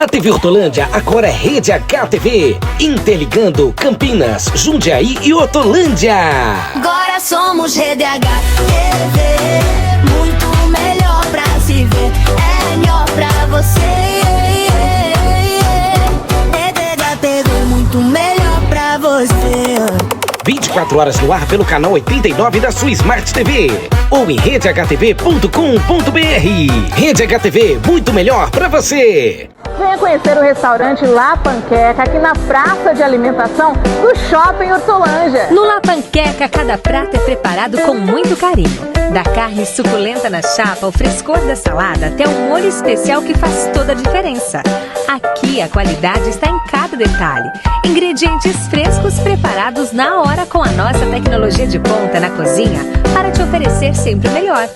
A TV Hortolândia agora é Rede HTV, interligando Campinas, Jundiaí e Hortolândia. Agora somos Rede HTV, muito melhor pra se ver, é melhor pra você. Rede HTV, muito melhor pra você. 24 horas no ar pelo canal 89 da sua Smart TV ou em redehtv.com.br. Rede HTV, muito melhor pra você. Venha conhecer o restaurante La Panqueca aqui na praça de alimentação do Shopping Hortolândia. No La Panqueca, cada prato é preparado com muito carinho. Da carne suculenta na chapa, ao frescor da salada, até o molho especial que faz toda a diferença. Aqui a qualidade está em cada detalhe. Ingredientes frescos preparados na hora com a nossa tecnologia de ponta na cozinha para te oferecer sempre o melhor.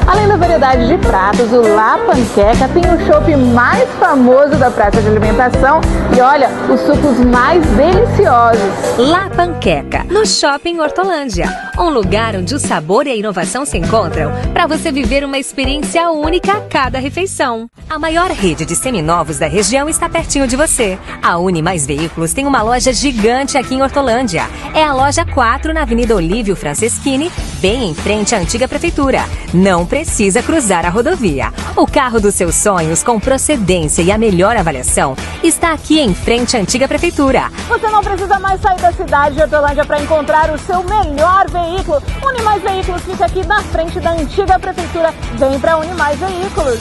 Além da variedade de pratos, o La Panqueca tem o chopp mais famoso da praça de alimentação e olha, os sucos mais deliciosos. La Panqueca, no Shopping Hortolândia. Um lugar onde o sabor e a inovação se encontram para você viver uma experiência única a cada refeição. A maior rede de seminovos da região está pertinho de você. A Unimais Veículos tem uma loja gigante aqui em Hortolândia. É a loja 4 na Avenida Olívio Franceschini, bem em frente à antiga prefeitura. Não precisa cruzar a rodovia. O carro dos seus sonhos com procedência e a melhor avaliação está aqui em frente à antiga prefeitura. Você não precisa mais sair da cidade de Hortolândia para encontrar o seu melhor veículo. Unimais Veículos fica aqui na frente da antiga prefeitura. Vem para Unimais Veículos.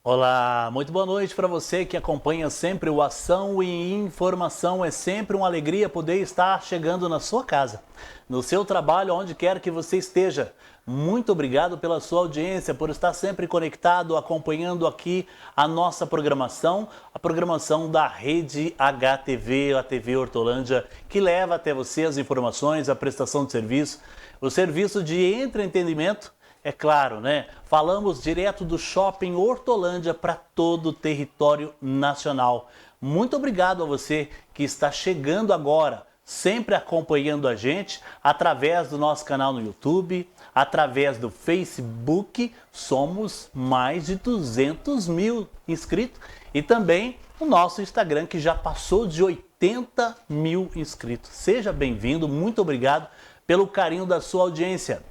Olá, muito boa noite para você que acompanha sempre o Ação e Informação. É sempre uma alegria poder estar chegando na sua casa, no seu trabalho, onde quer que você esteja. Muito obrigado pela sua audiência, por estar sempre conectado, acompanhando aqui a nossa programação, a programação da Rede HTV, a TV Hortolândia, que leva até você as informações, a prestação de serviço, o serviço de entretenimento. É claro, né? Falamos direto do Shopping Hortolândia para todo o território nacional. Muito obrigado a você que está chegando agora, sempre acompanhando a gente através do nosso canal no YouTube, através do Facebook. Somos mais de 200 mil inscritos e também o nosso Instagram, que já passou de 80 mil inscritos. Seja bem-vindo, muito obrigado pelo carinho da sua audiência.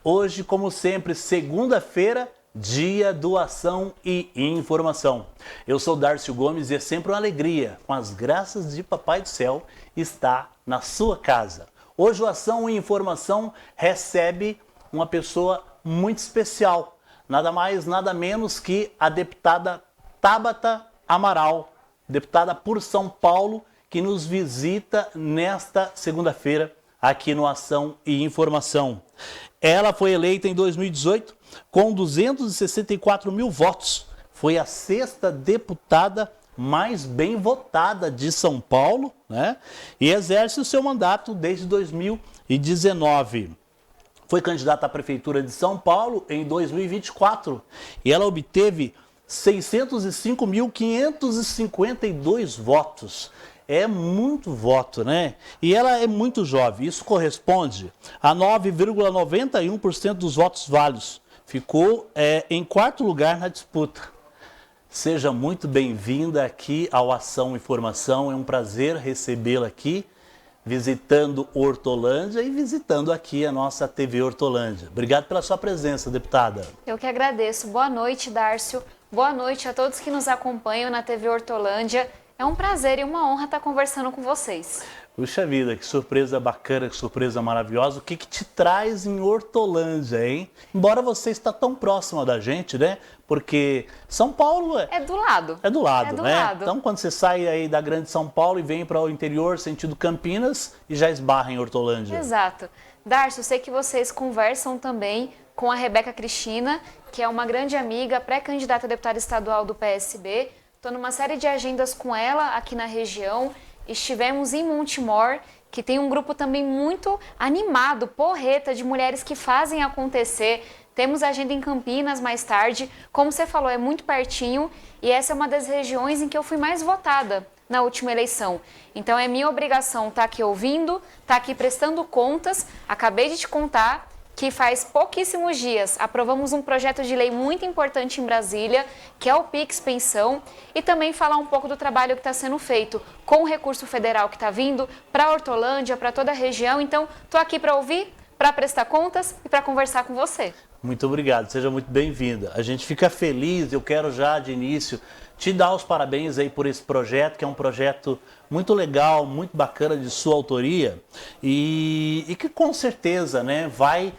Hoje, como sempre, segunda-feira, dia do Ação e Informação. Eu sou Darcio Gomes e é sempre uma alegria, com as graças de Papai do Céu, estar na sua casa. Hoje o Ação e Informação recebe uma pessoa muito especial, nada mais, nada menos que a deputada Tabata Amaral, deputada por São Paulo, que nos visita nesta segunda-feira aqui no Ação e Informação. Ela foi eleita em 2018 com 264 mil votos. Foi a 6ª deputada mais bem votada de São Paulo, né? E exerce o seu mandato desde 2019. Foi candidata à Prefeitura de São Paulo em 2024 e ela obteve 605.552 votos. É muito voto, né? E ela é muito jovem. Isso corresponde a 9,91% dos votos válidos. Ficou em 4º lugar na disputa. Seja muito bem-vinda aqui ao Ação Informação. É um prazer recebê-la aqui, visitando Hortolândia e visitando aqui a nossa TV Hortolândia. Obrigado pela sua presença, deputada. Eu que agradeço. Boa noite, Dárcio. Boa noite a todos que nos acompanham na TV Hortolândia. É um prazer e uma honra estar conversando com vocês. Puxa vida, que surpresa bacana, que surpresa maravilhosa. O que te traz em Hortolândia, hein? Embora você está tão próxima da gente, né? Porque São Paulo é do lado. É do lado, é do né? lado. Então, quando você sai aí da grande São Paulo e vem para o interior, sentido Campinas, e já esbarra em Hortolândia. Exato. Darcio, eu sei que vocês conversam também com a Rebeca Cristina, que é uma grande amiga, pré-candidata a deputada estadual do PSB. Estou numa série de agendas com ela aqui na região. Estivemos em Montemor, que tem um grupo também muito animado, porreta, de mulheres que fazem acontecer Temos agenda em Campinas mais tarde. Como você falou, é muito pertinho e essa é uma das regiões em que eu fui mais votada na última eleição. Então é minha obrigação estar aqui ouvindo, estar aqui prestando contas. Acabei de te contar que faz pouquíssimos dias aprovamos um projeto de lei muito importante em Brasília, que é o Pix Pensão, e também falar um pouco do trabalho que está sendo feito com o recurso federal que está vindo para Hortolândia, para toda a região. Então, estou aqui para ouvir, para prestar contas e para conversar com você. Muito obrigado, seja muito bem-vinda. A gente fica feliz, eu quero já de início te dar os parabéns aí por esse projeto, que é um projeto muito legal, muito bacana de sua autoria e que com certeza, né, vai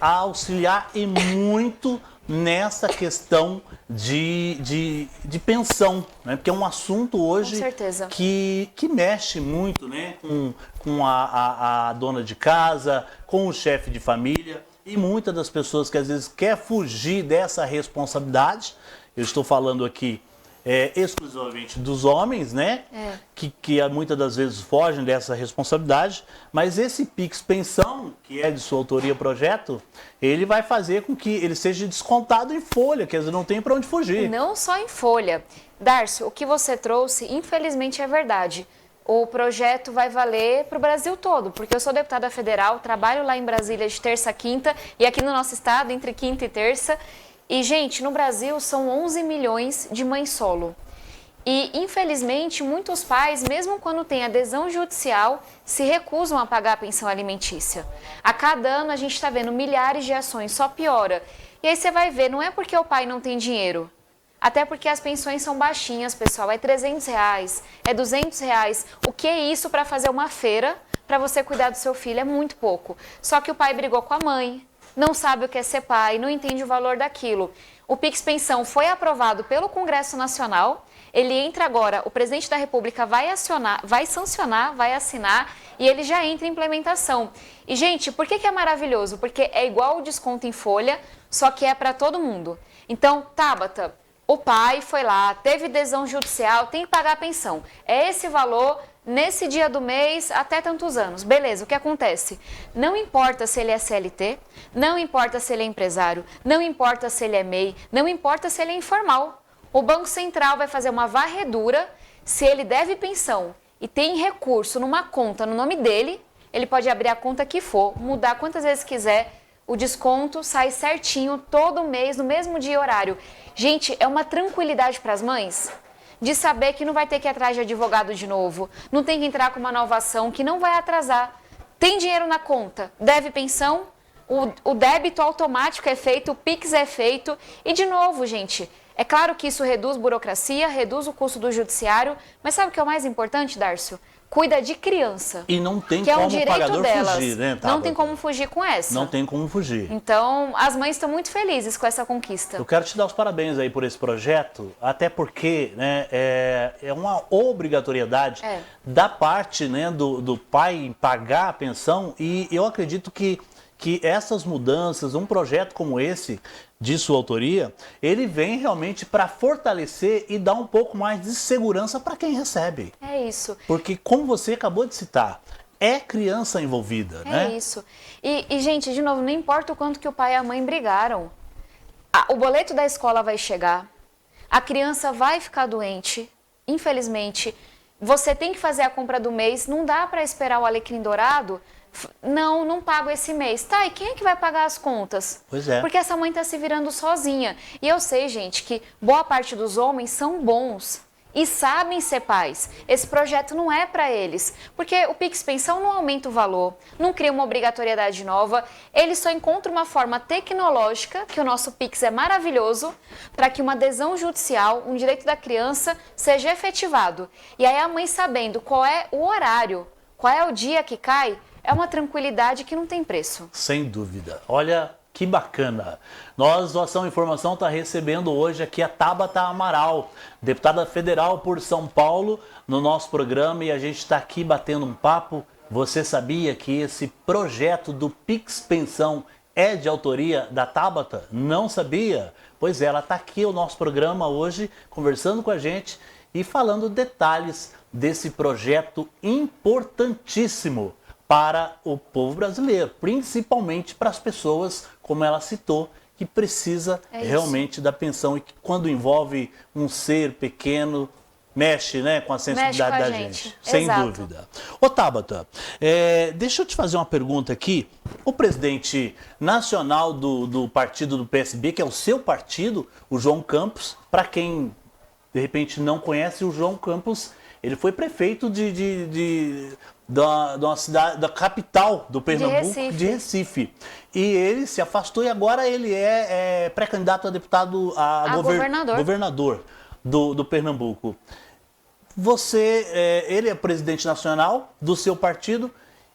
auxiliar e muito nessa questão de pensão, né? Porque é um assunto hoje que mexe muito, né? com a dona de casa, com o chefe de família e muitas das pessoas que às vezes quer fugir dessa responsabilidade. Eu estou falando aqui exclusivamente dos homens, né? Que muitas das vezes fogem dessa responsabilidade, mas esse Pix Pensão, que é de sua autoria projeto, ele vai fazer com que ele seja descontado em folha, quer dizer, não tem para onde fugir. Não só em folha. Darcio, o que você trouxe, infelizmente é verdade. O projeto vai valer para o Brasil todo, porque eu sou deputada federal, trabalho lá em Brasília de terça a quinta, e aqui no nosso estado, entre quinta e terça. E, gente, no Brasil são 11 milhões de mães solo. E, infelizmente, muitos pais, mesmo quando tem adesão judicial, se recusam a pagar a pensão alimentícia. A cada ano a gente está vendo milhares de ações, só piora. E aí você vai ver, não é porque o pai não tem dinheiro. Até porque as pensões são baixinhas, pessoal. É R$300, é R$200. O que é isso para fazer uma feira para você cuidar do seu filho? É muito pouco. Só que o pai brigou com a mãe, não sabe o que é ser pai, não entende o valor daquilo. O Pix Pensão foi aprovado pelo Congresso Nacional, ele entra agora, o presidente da República vai sancionar, vai assinar e ele já entra em implementação. E, gente, por que é maravilhoso? Porque é igual o desconto em folha, só que é para todo mundo. Então, Tabata, o pai foi lá, teve adesão judicial, tem que pagar a pensão. É esse valor nesse dia do mês até tantos anos. Beleza, o que acontece? Não importa se ele é CLT, não importa se ele é empresário, não importa se ele é MEI, não importa se ele é informal. O Banco Central vai fazer uma varredura, se ele deve pensão e tem recurso numa conta no nome dele, ele pode abrir a conta que for, mudar quantas vezes quiser, o desconto sai certinho todo mês, no mesmo dia e horário. Gente, é uma tranquilidade para as mães de saber que não vai ter que ir atrás de advogado de novo, não tem que entrar com uma nova ação que não vai atrasar. Tem dinheiro na conta, deve pensão, o débito automático é feito, o Pix é feito. E de novo, gente, é claro que isso reduz burocracia, reduz o custo do judiciário, mas sabe o que é o mais importante, Darcio? Cuida de criança. E não tem que como é um direito o pagador delas. fugir, né, Tabata? Não tem como fugir com essa. Não tem como fugir. Então, as mães estão muito felizes com essa conquista. Eu quero te dar os parabéns aí por esse projeto, até porque, né, é uma obrigatoriedade da parte, né, do pai em pagar a pensão, e eu acredito que essas mudanças, um projeto como esse, de sua autoria, ele vem realmente para fortalecer e dar um pouco mais de segurança para quem recebe. É isso. Porque, como você acabou de citar, é criança envolvida, né? É isso. E, gente, de novo, não importa o quanto que o pai e a mãe brigaram, o boleto da escola vai chegar, a criança vai ficar doente, infelizmente, você tem que fazer a compra do mês, não dá para esperar o alecrim dourado. Não pago esse mês. Tá, e quem é que vai pagar as contas? Pois é. Porque essa mãe tá se virando sozinha. E eu sei, gente, que boa parte dos homens são bons e sabem ser pais. Esse projeto não é para eles, porque o Pix Pensão não aumenta o valor, não cria uma obrigatoriedade nova, ele só encontra uma forma tecnológica, que o nosso Pix é maravilhoso, para que uma adesão judicial, um direito da criança, seja efetivado. E aí a mãe sabendo qual é o horário, qual é o dia que cai, é uma tranquilidade que não tem preço. Sem dúvida. Olha que bacana. Nós, do Ação Informação, está recebendo hoje aqui a Tabata Amaral, deputada federal por São Paulo, no nosso programa, e a gente está aqui batendo um papo. Você sabia que esse projeto do Pix Pensão é de autoria da Tabata? Não sabia? Pois é, ela está aqui no nosso programa hoje, conversando com a gente e falando detalhes desse projeto importantíssimo para o povo brasileiro, principalmente para as pessoas, como ela citou, que precisa realmente da pensão e que quando envolve um ser pequeno, mexe, né, com a sensibilidade da gente. Sem Exato. dúvida. Ô Tabata, deixa eu te fazer uma pergunta aqui. O presidente nacional do partido do PSB, que é o seu partido, o João Campos, para quem de repente não conhece, o João Campos, ele foi prefeito da cidade, da capital do Pernambuco, de Recife. E ele se afastou e agora ele é pré-candidato a deputado, a governador do Pernambuco. Ele é presidente nacional do seu partido,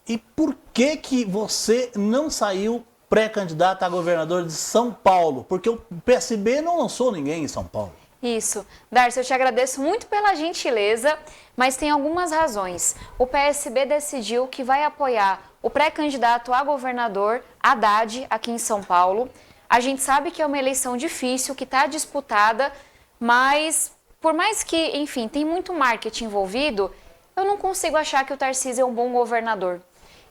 e por que você não saiu pré-candidato a governador de São Paulo? Porque o PSB não lançou ninguém em São Paulo. Isso. Darcy, eu te agradeço muito pela gentileza, mas tem algumas razões. O PSB decidiu que vai apoiar o pré-candidato a governador, Haddad, aqui em São Paulo. A gente sabe que é uma eleição difícil, que está disputada, mas por mais que, enfim, tem muito marketing envolvido, eu não consigo achar que o Tarcísio é um bom governador.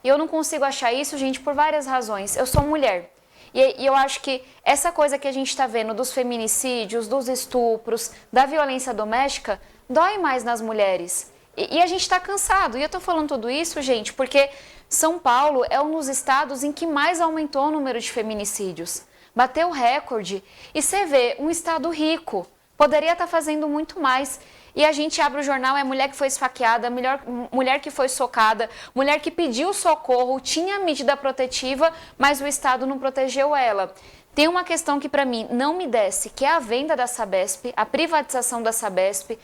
E eu não consigo achar isso, gente, por várias razões. Eu sou mulher. E eu acho que essa coisa que a gente está vendo dos feminicídios, dos estupros, da violência doméstica, dói mais nas mulheres. E a gente está cansado. E eu estou falando tudo isso, gente, porque São Paulo é um dos estados em que mais aumentou o número de feminicídios. Bateu recorde. E você vê, um estado rico poderia estar fazendo muito mais. E a gente abre o jornal, é mulher que foi esfaqueada, mulher que foi socada, mulher que pediu socorro, tinha medida protetiva, mas o Estado não protegeu ela. Tem uma questão que para mim não me desce, que é a venda da Sabesp, a privatização da Sabesp.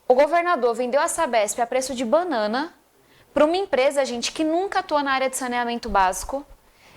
O governador vendeu a Sabesp a preço de banana para uma empresa, gente, que nunca atua na área de saneamento básico.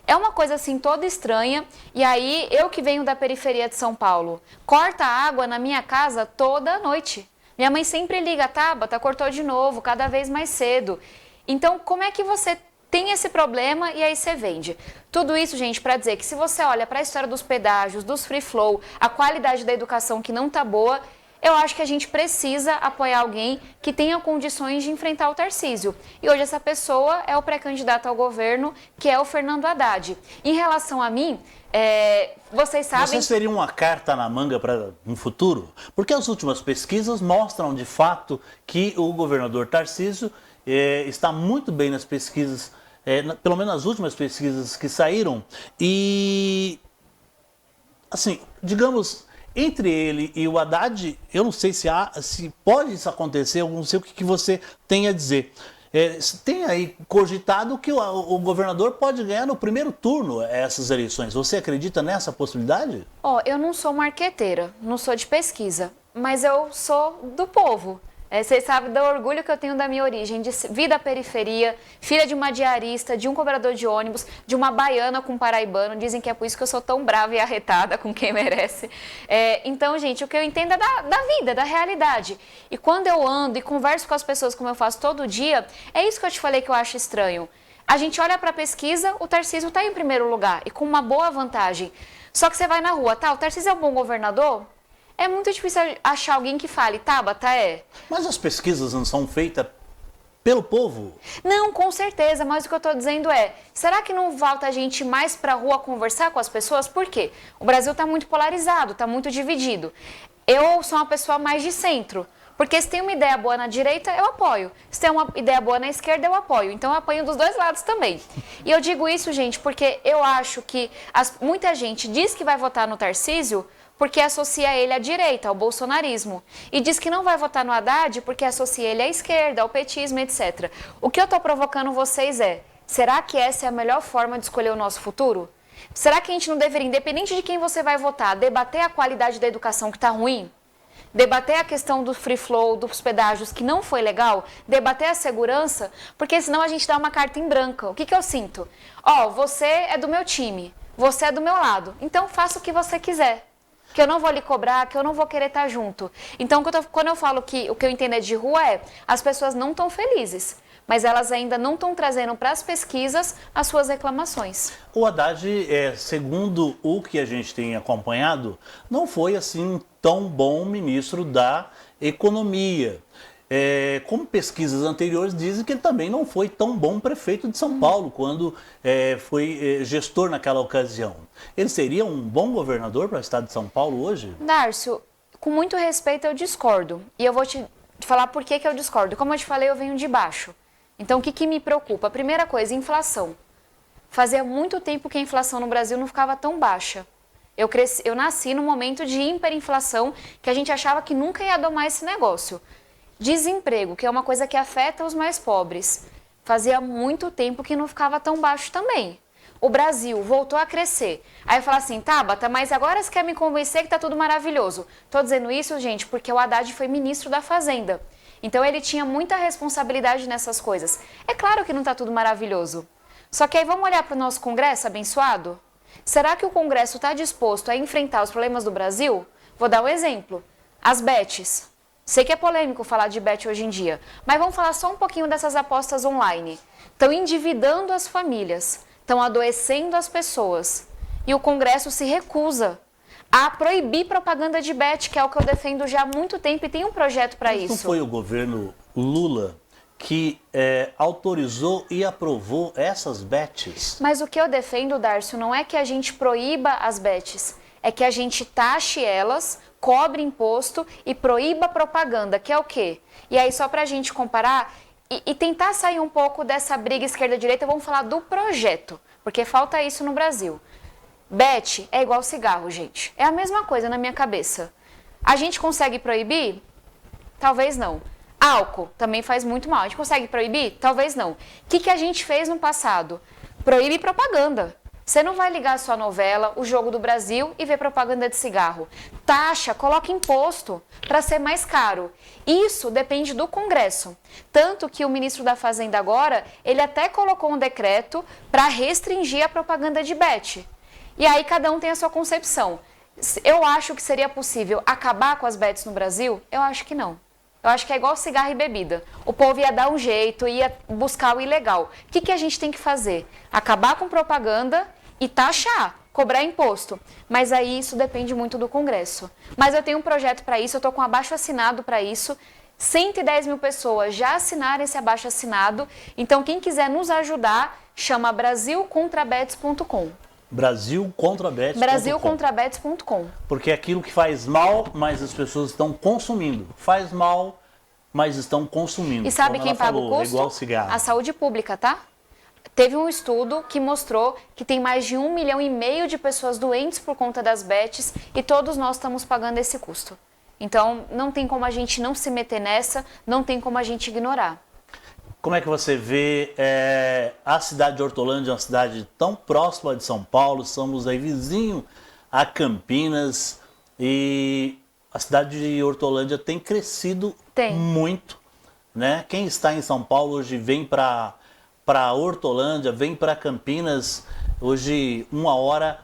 É uma coisa assim toda estranha. E aí, eu que venho da periferia de São Paulo, corta a água na minha casa toda noite. Minha mãe sempre liga, Tabata, cortou de novo, cada vez mais cedo. Então, como é que você tem esse problema e aí você vende? Tudo isso, gente, para dizer que se você olha para a história dos pedágios, dos free flow, a qualidade da educação que não tá boa, eu acho que a gente precisa apoiar alguém que tenha condições de enfrentar o Tarcísio. E hoje essa pessoa é o pré-candidato ao governo, que é o Fernando Haddad. Em relação a mim, vocês sabem... Você seria uma carta na manga para um futuro? Porque as últimas pesquisas mostram, de fato, que o governador Tarcísio está muito bem nas pesquisas, pelo menos nas últimas pesquisas que saíram. E, assim, digamos... Entre ele e o Haddad, eu não sei se pode isso acontecer, eu não sei o que você tem a dizer. Tem aí cogitado que o governador pode ganhar no primeiro turno essas eleições. Você acredita nessa possibilidade? Eu não sou marqueteira, não sou de pesquisa, mas eu sou do povo. Vocês sabem do orgulho que eu tenho da minha origem, de vir da periferia, filha de uma diarista, de um cobrador de ônibus, de uma baiana com paraibano. Dizem que é por isso que eu sou tão brava e arretada com quem merece. Então, gente, o que eu entendo é da vida, da realidade. E quando eu ando e converso com as pessoas como eu faço todo dia, é isso que eu te falei que eu acho estranho. A gente olha para a pesquisa, o Tarcísio está em primeiro lugar e com uma boa vantagem. Só que você vai na rua, tá? O Tarcísio é um bom governador? É muito difícil achar alguém que fale, Tabata, Mas as pesquisas não são feitas pelo povo? Não, com certeza, mas o que eu estou dizendo será que não volta a gente mais para a rua conversar com as pessoas? Por quê? O Brasil está muito polarizado, está muito dividido. Eu sou uma pessoa mais de centro, porque se tem uma ideia boa na direita, eu apoio. Se tem uma ideia boa na esquerda, eu apoio. Então eu apoio dos dois lados também. E eu digo isso, gente, porque eu acho que muita gente diz que vai votar no Tarcísio porque associa ele à direita, ao bolsonarismo. E diz que não vai votar no Haddad porque associa ele à esquerda, ao petismo, etc. O que eu estou provocando vocês será que essa é a melhor forma de escolher o nosso futuro? Será que a gente não deveria, independente de quem você vai votar, debater a qualidade da educação que está ruim? Debater a questão do free flow, dos pedágios que não foi legal? Debater a segurança? Porque senão a gente dá uma carta em branco. O que eu sinto? Você é do meu time, você é do meu lado, então faça o que você quiser. Que eu não vou lhe cobrar, que eu não vou querer estar junto. Então, quando eu falo que o que eu entendo de rua as pessoas não estão felizes, mas elas ainda não estão trazendo para as pesquisas as suas reclamações. O Haddad, segundo o que a gente tem acompanhado, não foi assim tão bom ministro da Economia. como pesquisas anteriores dizem que ele também não foi tão bom prefeito de São Paulo quando foi gestor naquela ocasião. Ele seria um bom governador para o estado de São Paulo hoje? Dárcio, com muito respeito eu discordo. E eu vou te falar por que eu discordo. Como eu te falei, eu venho de baixo. Então o que me preocupa? A primeira coisa, inflação. Fazia muito tempo que a inflação no Brasil não ficava tão baixa. Eu nasci num momento de hiperinflação que a gente achava que nunca ia domar esse negócio. Desemprego, que é uma coisa que afeta os mais pobres. Fazia muito tempo que não ficava tão baixo também. O Brasil voltou a crescer. Aí eu falo assim, Tabata, mas agora você quer me convencer que tá tudo maravilhoso. Tô dizendo isso, gente, porque o Haddad foi ministro da Fazenda. Então ele tinha muita responsabilidade nessas coisas. É claro que não tá tudo maravilhoso. Só que aí vamos olhar para o nosso Congresso abençoado? Será que o Congresso está disposto a enfrentar os problemas do Brasil? Vou dar um exemplo. As bets. Sei que é polêmico falar de bet hoje em dia, mas vamos falar só um pouquinho dessas apostas online. Estão endividando as famílias, estão adoecendo as pessoas. E o Congresso se recusa a proibir propaganda de bet, que é o que eu defendo já há muito tempo e tem um projeto para isso. Não foi o governo Lula que autorizou e aprovou essas bets? Mas o que eu defendo, Dárcio, não é que a gente proíba as bets, é que a gente taxe elas, cobre imposto e proíba propaganda, que é o quê? E aí, só para a gente comparar e tentar sair um pouco dessa briga esquerda-direita, vamos falar do projeto, porque falta isso no Brasil. Bet é igual cigarro, gente. É a mesma coisa na minha cabeça. A gente consegue proibir? Talvez não. Álcool também faz muito mal. A gente consegue proibir? Talvez não. O que a gente fez no passado? Proíbe propaganda. Você não vai ligar a sua novela, o Jogo do Brasil e ver propaganda de cigarro. Taxa, coloca imposto para ser mais caro. Isso depende do Congresso. Tanto que o ministro da Fazenda agora, ele até colocou um decreto para restringir a propaganda de bet. E aí cada um tem a sua concepção. Eu acho que seria possível acabar com as bets no Brasil? Eu acho que não. Eu acho que é igual cigarro e bebida. O povo ia dar um jeito, ia buscar o ilegal. O que a gente tem que fazer? Acabar com propaganda e taxar, cobrar imposto. Mas aí isso depende muito do Congresso. Mas eu tenho um projeto para isso, eu estou com um abaixo-assinado para isso. 110 mil pessoas já assinaram esse abaixo-assinado. Então quem quiser nos ajudar, chama brasilcontrabets.com. Brasilcontrabets.com. Brasilcontrabets.com. Porque é aquilo que faz mal, mas as pessoas estão consumindo. Faz mal, mas estão consumindo. E sabe quem paga o custo? É igual cigarro. A saúde pública, tá? Teve um estudo que mostrou que tem mais de 1,5 milhão de pessoas doentes por conta das bets e todos nós estamos pagando esse custo. Então, não tem como a gente não se meter nessa, não tem como a gente ignorar. Como é que você vê a cidade de Hortolândia, uma cidade tão próxima de São Paulo, somos aí vizinho a Campinas e a cidade de Hortolândia tem crescido muito, né? Quem está em São Paulo hoje vem para Hortolândia, vem para Campinas, hoje 1 hora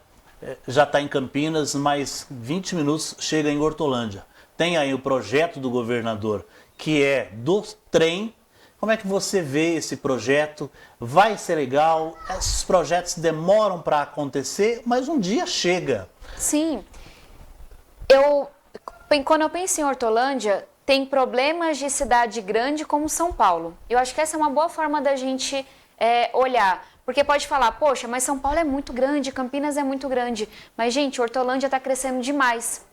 já está em Campinas, mais 20 minutos chega em Hortolândia. Tem aí o projeto do governador, que é do trem. Como é que você vê esse projeto? Vai ser legal? Esses projetos demoram para acontecer, mas um dia chega. Sim. Quando eu penso em Hortolândia, tem problemas de cidade grande como São Paulo. Eu acho que essa é uma boa forma da gente olhar. Porque pode falar, poxa, mas São Paulo é muito grande, Campinas é muito grande. Mas, gente, Hortolândia está crescendo demais.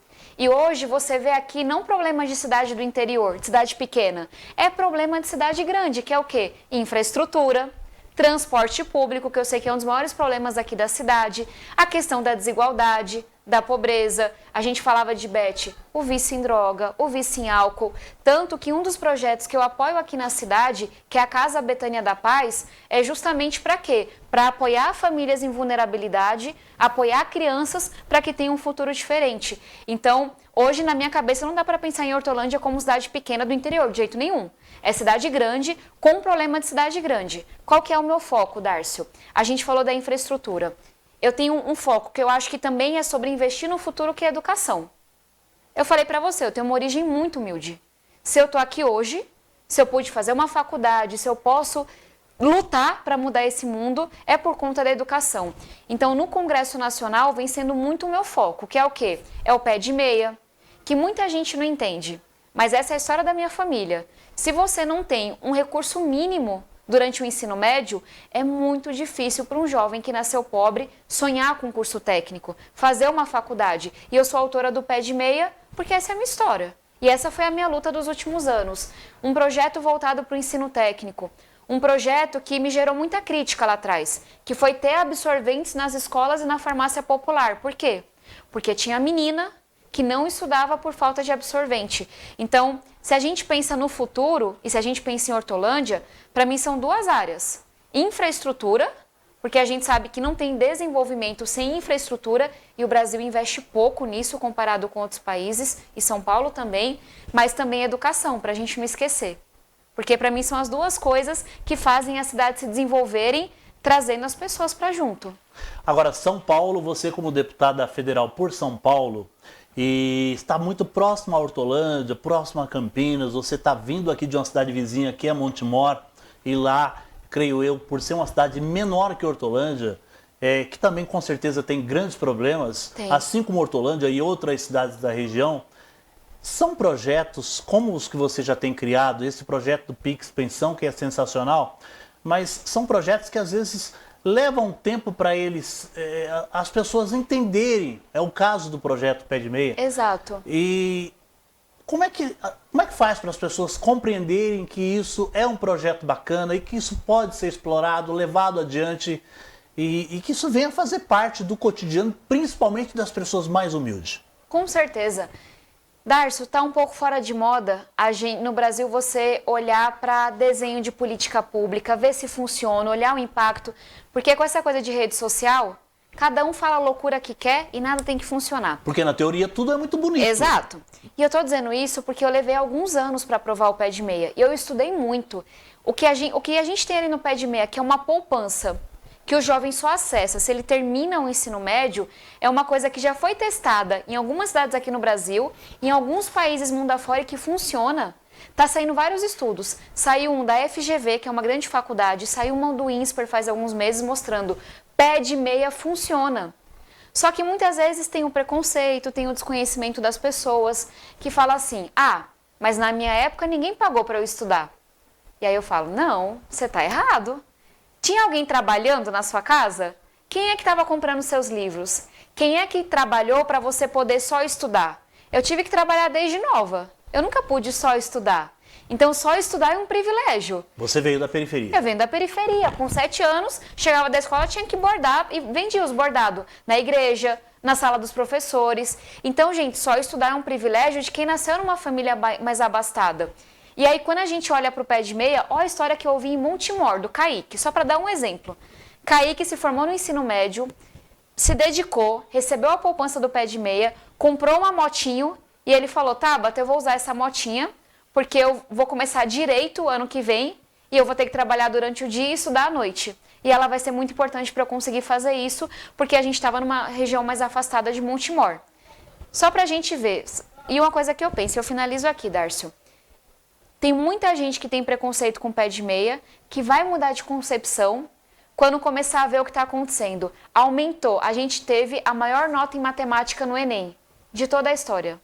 E hoje você vê aqui não problemas de cidade do interior, de cidade pequena. É problema de cidade grande, que é o quê? Infraestrutura, transporte público, que eu sei que é um dos maiores problemas aqui da cidade. A questão da desigualdade, da pobreza. A gente falava de bet, o vício em droga, o vício em álcool. Tanto que um dos projetos que eu apoio aqui na cidade, que é a Casa Betânia da Paz, é justamente para quê? Para apoiar famílias em vulnerabilidade, apoiar crianças para que tenham um futuro diferente. Então, hoje na minha cabeça não dá para pensar em Hortolândia como cidade pequena do interior, de jeito nenhum. É cidade grande com problema de cidade grande. Qual que é o meu foco, Dárcio? A gente falou da infraestrutura. Eu tenho um foco que eu acho que também é sobre investir no futuro, que é educação. Eu falei para você, eu tenho uma origem muito humilde. Se eu estou aqui hoje, se eu pude fazer uma faculdade, se eu posso lutar para mudar esse mundo, é por conta da educação. Então, no Congresso Nacional, vem sendo muito o meu foco, que é o quê? É o pé de meia, que muita gente não entende. Mas essa é a história da minha família. Se você não tem um recurso mínimo durante o ensino médio, é muito difícil para um jovem que nasceu pobre sonhar com um curso técnico, fazer uma faculdade. E eu sou autora do Pé de Meia porque essa é a minha história. E essa foi a minha luta dos últimos anos. Um projeto voltado para o ensino técnico. Um projeto que me gerou muita crítica lá atrás, que foi ter absorventes nas escolas e na farmácia popular. Por quê? Porque tinha menina que não estudava por falta de absorvente. Então, se a gente pensa no futuro e se a gente pensa em Hortolândia, para mim são duas áreas. Infraestrutura, porque a gente sabe que não tem desenvolvimento sem infraestrutura e o Brasil investe pouco nisso comparado com outros países, e São Paulo também, mas também educação, para a gente não esquecer. Porque para mim são as duas coisas que fazem as cidades se desenvolverem, trazendo as pessoas para junto. Agora, São Paulo, você como deputada federal por São Paulo, e está muito próximo a Hortolândia, próximo a Campinas, você está vindo aqui de uma cidade vizinha, que é Montemor, e lá, creio eu, por ser uma cidade menor que Hortolândia, que também com certeza tem grandes problemas, assim como Hortolândia e outras cidades da região, são projetos como os que você já tem criado, esse projeto do Pix Pensão, que é sensacional, mas são projetos que às vezes levam tempo para eles, as pessoas entenderem. É o caso do projeto Pé de Meia. Exato. E como é que faz para as pessoas compreenderem que isso é um projeto bacana e que isso pode ser explorado, levado adiante e que isso venha fazer parte do cotidiano, principalmente das pessoas mais humildes? Com certeza. Darcio, está um pouco fora de moda no Brasil você olhar para desenho de política pública, ver se funciona, olhar o impacto, porque com essa coisa de rede social, cada um fala a loucura que quer e nada tem que funcionar. Porque na teoria tudo é muito bonito. Exato. E eu estou dizendo isso porque eu levei alguns anos para aprovar o Pé de Meia e eu estudei muito. O que a gente tem ali no Pé de Meia, que é uma poupança, que o jovem só acessa se ele termina o ensino médio, é uma coisa que já foi testada em algumas cidades aqui no Brasil, em alguns países mundo afora e que funciona. Está saindo vários estudos. Saiu um da FGV, que é uma grande faculdade, saiu um do INSPER faz alguns meses mostrando Pé de Meia funciona. Só que muitas vezes tem o preconceito, tem o desconhecimento das pessoas que fala assim, mas na minha época ninguém pagou para eu estudar. E aí eu falo, não, você está errado. Tinha alguém trabalhando na sua casa? Quem é que estava comprando seus livros? Quem é que trabalhou para você poder só estudar? Eu tive que trabalhar desde nova. Eu nunca pude só estudar. Então, só estudar é um privilégio. Você veio da periferia? Eu venho da periferia. Com 7 anos, chegava da escola, tinha que bordar e vendia os bordados na igreja, na sala dos professores. Então, gente, só estudar é um privilégio de quem nasceu numa família mais abastada. E aí, quando a gente olha para o Pé de Meia, olha a história que eu ouvi em Montemor, do Kaique, só para dar um exemplo. Kaique se formou no ensino médio, se dedicou, recebeu a poupança do Pé de Meia, comprou uma motinho e ele falou, Tabata, eu vou usar essa motinha porque eu vou começar direito ano que vem e eu vou ter que trabalhar durante o dia e estudar à noite. E ela vai ser muito importante para eu conseguir fazer isso porque a gente estava numa região mais afastada de Montemor. Só para a gente ver. E uma coisa que eu penso, eu finalizo aqui, Darcio. Tem muita gente que tem preconceito com Pé de Meia, que vai mudar de concepção quando começar a ver o que está acontecendo. Aumentou. A gente teve a maior nota em matemática no Enem, de toda a história.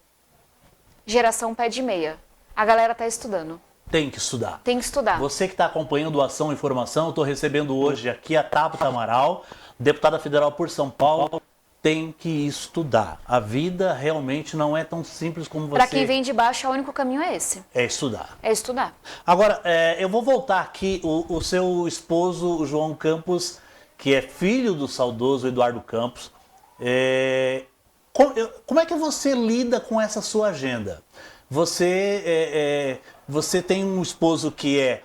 Geração Pé de Meia. A galera está estudando. Tem que estudar. Tem que estudar. Você que está acompanhando o Ação Informação, eu estou recebendo hoje aqui a Tabata Amaral, deputada federal por São Paulo. Tem que estudar. A vida realmente não é tão simples como você... Para quem vem de baixo, o único caminho é esse. É estudar. É estudar. Agora, eu vou voltar aqui. O seu esposo, o João Campos, que é filho do saudoso Eduardo Campos, como é que você lida com essa sua agenda? Você tem um esposo que é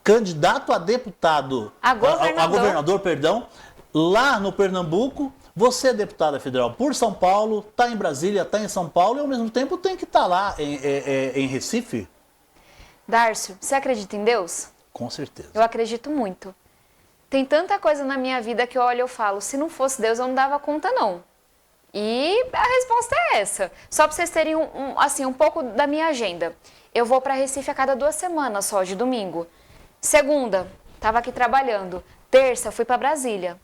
candidato a deputado... A governador, perdão, lá no Pernambuco. Você é deputada federal por São Paulo, está em Brasília, está em São Paulo e ao mesmo tempo tem que estar lá em Recife? Darcio, você acredita em Deus? Com certeza. Eu acredito muito. Tem tanta coisa na minha vida que eu olho e eu falo, se não fosse Deus eu não dava conta não. E a resposta é essa. Só para vocês terem um pouco da minha agenda. Eu vou para Recife a cada 2 semanas só, de domingo. Segunda, estava aqui trabalhando. Terça, fui para Brasília.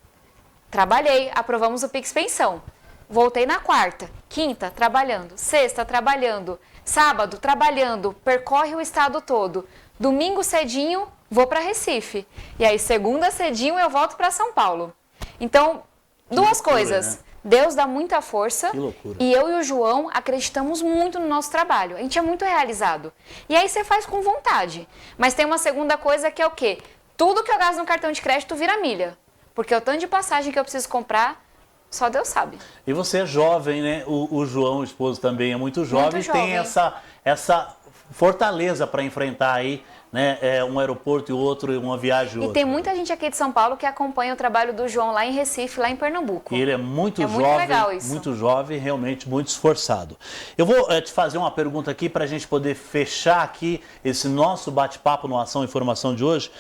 Trabalhei, aprovamos o Pix Pensão. voltei na quarta, quinta, trabalhando, sexta, trabalhando, sábado, trabalhando, percorre o estado todo. Domingo cedinho, vou para Recife. E aí, segunda cedinho, eu volto para São Paulo. Então, duas coisas. Né? Deus dá muita força e eu e o João acreditamos muito no nosso trabalho. A gente é muito realizado. E aí você faz com vontade. Mas tem uma segunda coisa que é o quê? Tudo que eu gasto no cartão de crédito vira milha. Porque o tanto de passagem que eu preciso comprar, só Deus sabe. E você é jovem, né? O João, o esposo, também é muito jovem. E tem essa fortaleza para enfrentar aí, né, um aeroporto e outro, uma viagem e outra. E tem muita gente aqui de São Paulo que acompanha o trabalho do João lá em Recife, lá em Pernambuco. E ele é muito jovem, muito legal isso. Muito jovem, realmente muito esforçado. Eu vou te fazer uma pergunta aqui para a gente poder fechar aqui esse nosso bate-papo no Ação e Informação de hoje.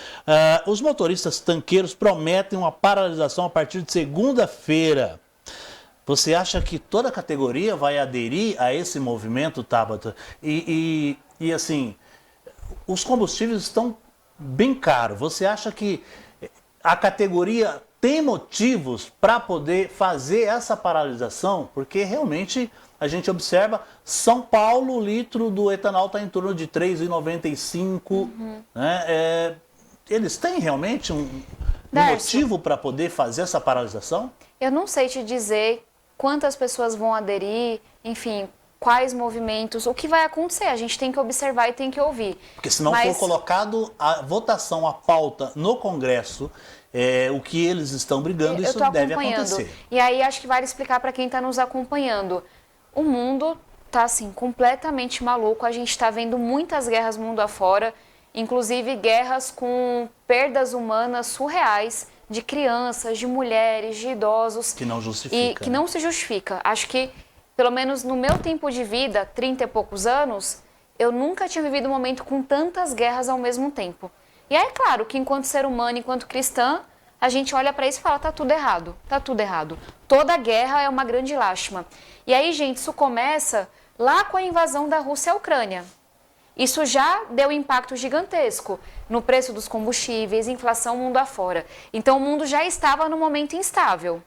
Os motoristas tanqueiros prometem uma paralisação a partir de segunda-feira. Você acha que toda a categoria vai aderir a esse movimento, Tabata? E assim, os combustíveis estão bem caros. Você acha que a categoria tem motivos para poder fazer essa paralisação? Porque realmente a gente observa, São Paulo, o litro do etanol está em torno de R$ 3,95. Né? Eles têm realmente um motivo para poder fazer essa paralisação? Eu não sei te dizer quantas pessoas vão aderir, enfim, quais movimentos, o que vai acontecer, a gente tem que observar e tem que ouvir. Porque se não for colocado a votação, a pauta no Congresso, o que eles estão brigando, isso deve acontecer. E aí acho que vale explicar para quem está nos acompanhando. O mundo está assim, completamente maluco, a gente está vendo muitas guerras mundo afora, inclusive guerras com perdas humanas surreais, de crianças, de mulheres, de idosos. Que não justifica. E que não se justifica. Acho que, pelo menos no meu tempo de vida, 30 e poucos anos, eu nunca tinha vivido um momento com tantas guerras ao mesmo tempo. E aí, é claro, que enquanto ser humano, enquanto cristã, a gente olha para isso e fala, tá tudo errado, tá tudo errado. Toda guerra é uma grande lástima. E aí, gente, isso começa lá com a invasão da Rússia à Ucrânia. Isso já deu impacto gigantesco no preço dos combustíveis, inflação mundo afora. Então o mundo já estava num momento instável.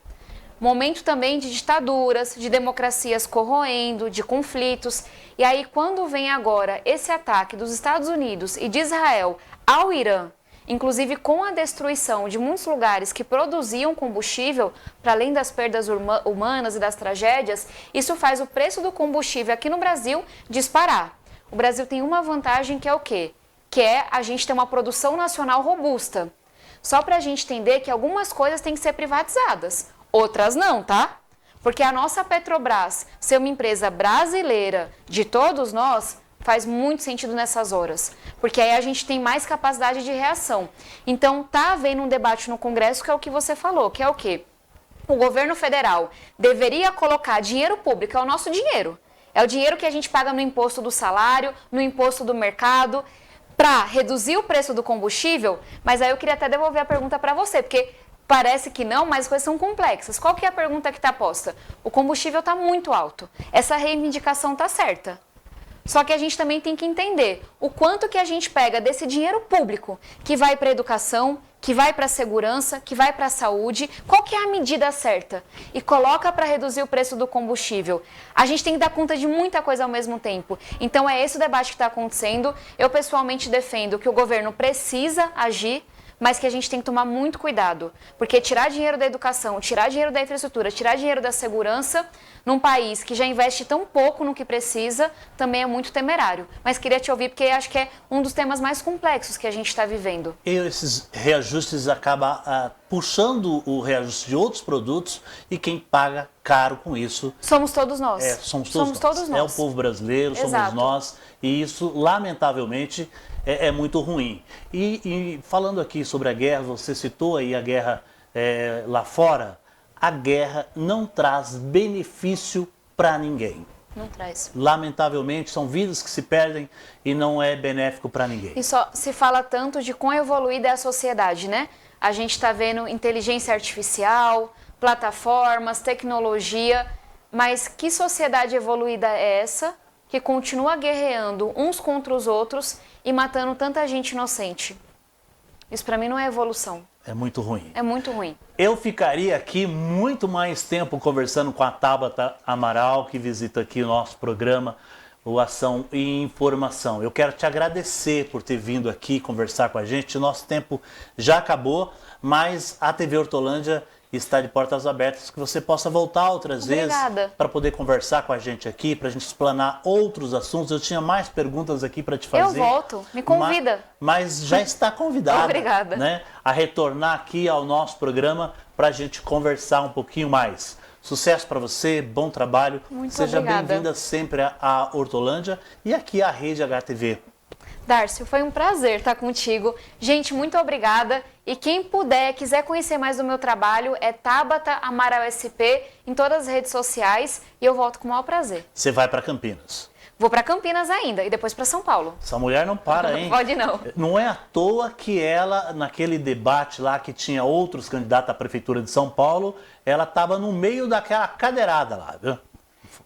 Momento também de ditaduras, de democracias corroendo, de conflitos. E aí quando vem agora esse ataque dos Estados Unidos e de Israel ao Irã, inclusive com a destruição de muitos lugares que produziam combustível, para além das perdas humanas e das tragédias, isso faz o preço do combustível aqui no Brasil disparar. O Brasil tem uma vantagem que é o quê? Que é a gente ter uma produção nacional robusta. Só para a gente entender que algumas coisas têm que ser privatizadas, outras não, tá? Porque a nossa Petrobras ser uma empresa brasileira de todos nós faz muito sentido nessas horas. Porque aí a gente tem mais capacidade de reação. Então tá havendo um debate no Congresso que é o que você falou, que é o quê? O governo federal deveria colocar dinheiro público, é o nosso dinheiro. É o dinheiro que a gente paga no imposto do salário, no imposto do mercado, para reduzir o preço do combustível. Mas aí eu queria até devolver a pergunta para você, porque parece que não, mas as coisas são complexas. Qual que é a pergunta que está posta? O combustível está muito alto. Essa reivindicação está certa. Só que a gente também tem que entender o quanto que a gente pega desse dinheiro público que vai para a educação, que vai para a segurança, que vai para a saúde, qual que é a medida certa? E coloca para reduzir o preço do combustível. A gente tem que dar conta de muita coisa ao mesmo tempo. Então é esse o debate que está acontecendo. Eu pessoalmente defendo que o governo precisa agir, mas que a gente tem que tomar muito cuidado. Porque tirar dinheiro da educação, tirar dinheiro da infraestrutura, tirar dinheiro da segurança, num país que já investe tão pouco no que precisa, também é muito temerário. Mas queria te ouvir, porque acho que é um dos temas mais complexos que a gente está vivendo. E esses reajustes acabam puxando o reajuste de outros produtos e quem paga caro com isso... Somos todos nós. Somos todos nós. É o povo brasileiro, Exato. Somos nós. E isso, lamentavelmente, é muito ruim. E falando aqui sobre a guerra, você citou aí a guerra lá fora, a guerra não traz benefício para ninguém. Não traz. Lamentavelmente, são vidas que se perdem e não é benéfico para ninguém. E só se fala tanto de quão evoluída é a sociedade, né? A gente está vendo inteligência artificial, plataformas, tecnologia, mas que sociedade evoluída é essa que continua guerreando uns contra os outros e matando tanta gente inocente? Isso para mim não é evolução. É muito ruim. É muito ruim. Eu ficaria aqui muito mais tempo conversando com a Tabata Amaral, que visita aqui o nosso programa, o Ação e Informação. Eu quero te agradecer por ter vindo aqui conversar com a gente. O nosso tempo já acabou, mas a TV Hortolândia está de portas abertas, que você possa voltar outras vezes para poder conversar com a gente aqui, para a gente explanar outros assuntos. Eu tinha mais perguntas aqui para te fazer. Eu volto, me convida. Mas já está convidada, Obrigada. né, a retornar aqui ao nosso programa para a gente conversar um pouquinho mais. Sucesso para você, bom trabalho. Muito Seja obrigada. bem-vinda sempre à Hortolândia e aqui à Rede HTV. Darcio, foi um prazer estar contigo. Gente, muito obrigada. E quem puder, quiser conhecer mais do meu trabalho, é Tabata Amaral SP em todas as redes sociais e eu volto com o maior prazer. Você vai para Campinas. Vou para Campinas ainda e depois para São Paulo. Essa mulher não para, hein? Pode não. Não é à toa que ela, naquele debate lá que tinha outros candidatos à Prefeitura de São Paulo, ela estava no meio daquela cadeirada lá, viu?